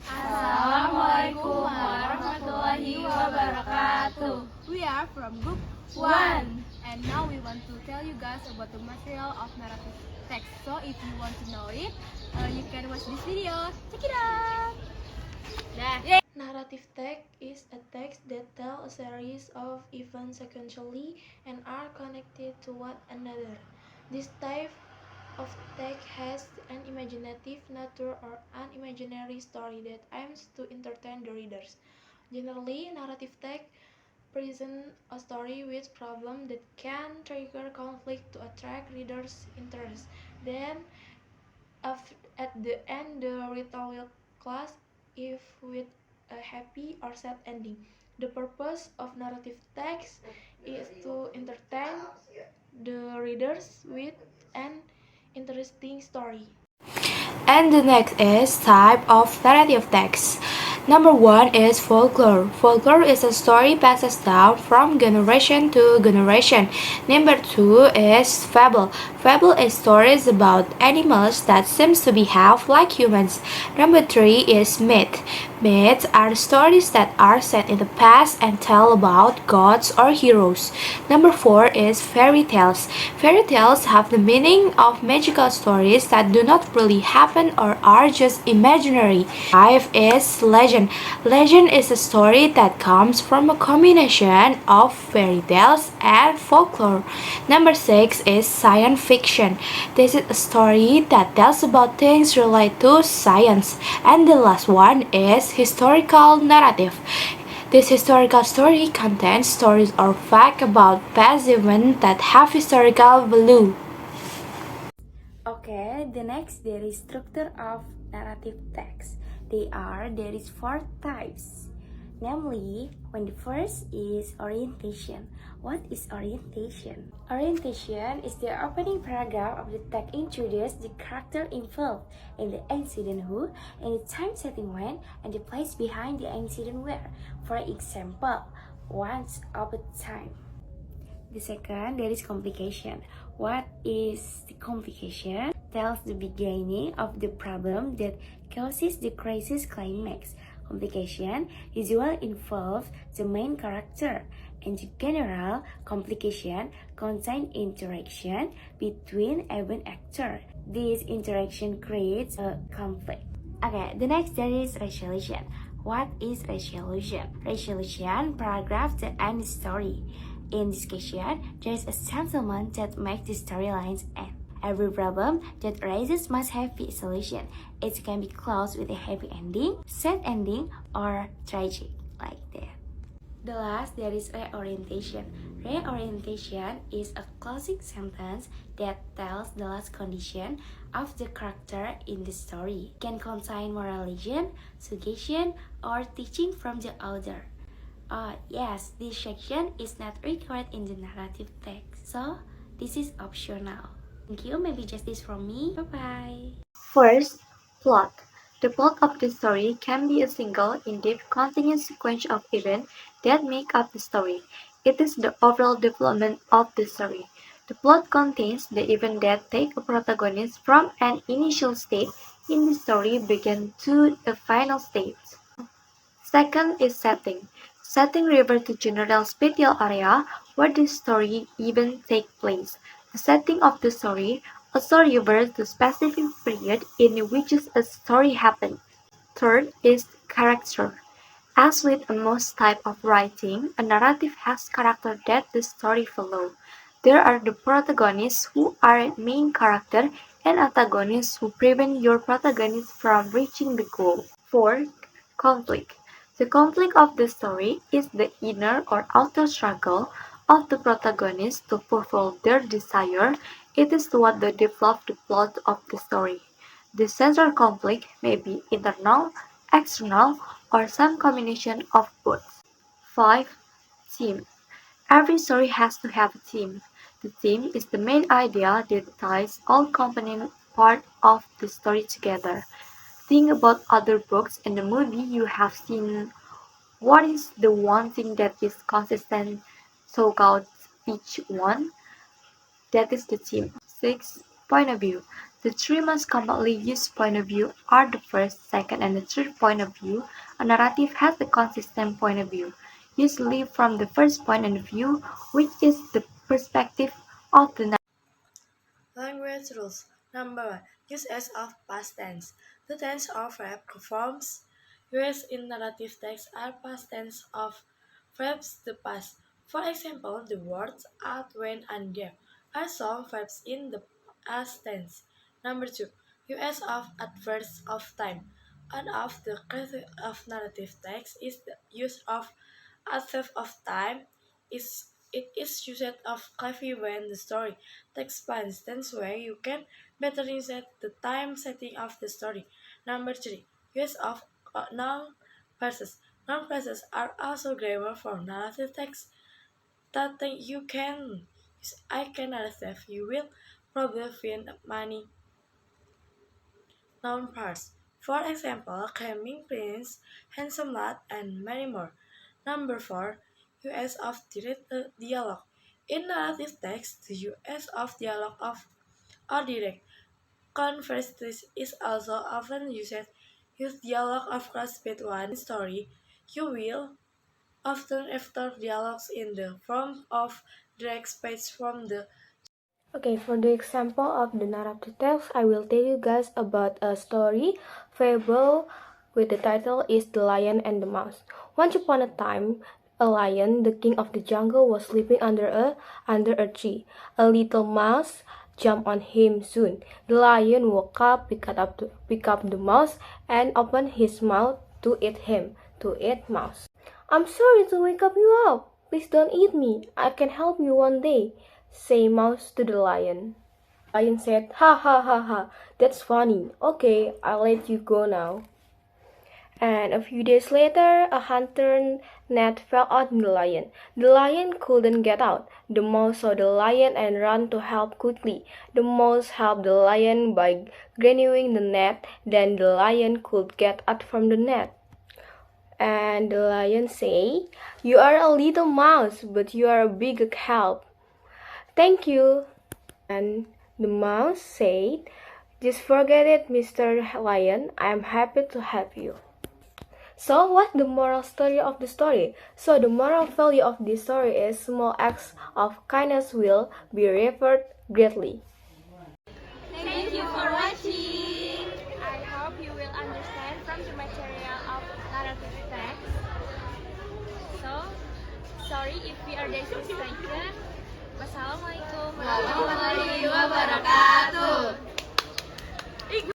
Assalamualaikum warahmatullahi wabarakatuh. We are from Group 1. and now we want to tell you guys about the material of narrative text. So if you want to know it, you can watch this video. Check it out! Narrative text is a text that tells a series of events sequentially and are connected to one another. This type of text has an imaginative nature or an imaginary story that aims to entertain the readers. Generally, narrative text presents a story with problems that can trigger conflict to attract readers' interest. Then, at the end, the reader will close if with a happy or sad ending. The purpose of narrative text is to entertain the readers with an interesting story. And the next is type of narrative text. Number one is folklore. Folklore is a story passed down from generation to generation. Number two is fable. Fable is stories about animals that seems to behave like humans. Number three is myth. Myths are stories that are set in the past and tell about gods or heroes. Number four is fairy tales. Fairy tales have the meaning of magical stories that do not really happen or are just imaginary. Five is legend. Legend is a story that comes from a combination of fairy tales and folklore. Number six is science fiction. This is a story that tells about things related to science. And the last one is historical narrative. This historical story contains stories or facts about past events that have historical value. Okay, the next there is structure of narrative text. There is four types. Namely, when the first is orientation. What is orientation? Orientation is the opening paragraph of the text introduces the character involved in the incident who, and the time setting when, and the place behind the incident where. For example, once upon a time. The second, there is complication. What is the complication? Tells the beginning of the problem that causes the crisis climax. Complication usually involves the main character, and the general complication contains interaction between event actors. This interaction creates a conflict. Okay, the next there is resolution. What is resolution? Resolution paragraph that end the story. In discussion, there is a settlement that makes the storylines end. Every problem that arises must have a solution. It can be closed with a happy ending, sad ending, or tragic, like that. The last, there is reorientation. Reorientation is a closing sentence that tells the last condition of the character in the story. It can contain moralization, suggestion, or teaching from the author. Yes, this section is not required in the narrative text, so this is optional. Thank you, maybe just this from me. Bye-bye. First, plot. The plot of the story can be a single, in-depth, continuous sequence of events that make up the story. It is the overall development of the story. The plot contains the events that take a protagonist from an initial state in the story begin to a final state. Second is setting. Setting refers to general spatial area where the story events take place. The setting of the story also refers to specific period in which a story happened. Third is character. As with most type of writing, a narrative has character that the story follows. There are the protagonists who are main character and antagonists who prevent your protagonist from reaching the goal. Fourth, conflict. The conflict of the story is the inner or outer struggle of the protagonist to fulfill their desire. It is what develops the plot of the story. The central conflict may be internal, external, or some combination of both. 5. Theme. Every story has to have a theme. The theme is the main idea that ties all component parts of the story together. Think about other books and the movie you have seen. What is the one thing that is consistent throughout each one? That is the theme. 6. Point of view. The three most commonly used point of view are the first, second, and the third point of view. A narrative has a consistent point of view, usually from the first point of view, which is the perspective of the narrative. Language rules. Number 1. Use as of past tense. The tense of verb forms used in narrative text are past tense of verbs the past. For example, the words out, went, and there are some verbs in the past tense. Number 2. Use of adverbs of time. One of the criteria of narrative text is the use of adverb of time. It is used of coffee when the story takes place. That's why you can better reset the time setting of the story. Number 3. Use of noun phrases. Noun phrases are also grammar for narrative text that you can use. I can narrative. You will probably find many noun parts. For example, claiming prince, handsome lad, and many more. Number 4. Use of direct dialogue. In narrative text, the use of dialogue of or direct conversation is also often used. Use dialogue of classmate one story. You will often after dialogues in the form of direct speech from the. Okay, for the example of the narrative text, I will tell you guys about a story fable with the title is The Lion and the Mouse. Once upon a time, a lion, the king of the jungle, was sleeping under a tree. A little mouse jumped on him soon. The lion woke up, picked up the mouse, and opened his mouth to eat mouse. I'm sorry to wake up you up. Please don't eat me. I can help you one day, say Mouse to the lion. Lion said, ha ha ha ha, that's funny. Okay, I'll let you go now. And a few days later, a hunter net fell on the lion. The lion couldn't get out. The mouse saw the lion and ran to help quickly. The mouse helped the lion by renewing the net. Then the lion could get out from the net. And the lion said, you are a little mouse, but you are a big help. Thank you. And the mouse said, just forget it, Mr. Lion. I am happy to help you. So, what's the moral story of the story? So, the moral value of this story is small acts of kindness will be rewarded greatly. Thank you for watching. I hope you will understand from the material of narrative text. So, sorry if we are disrespected. Wassalamualaikum Warahmatullahi wabarakatuh.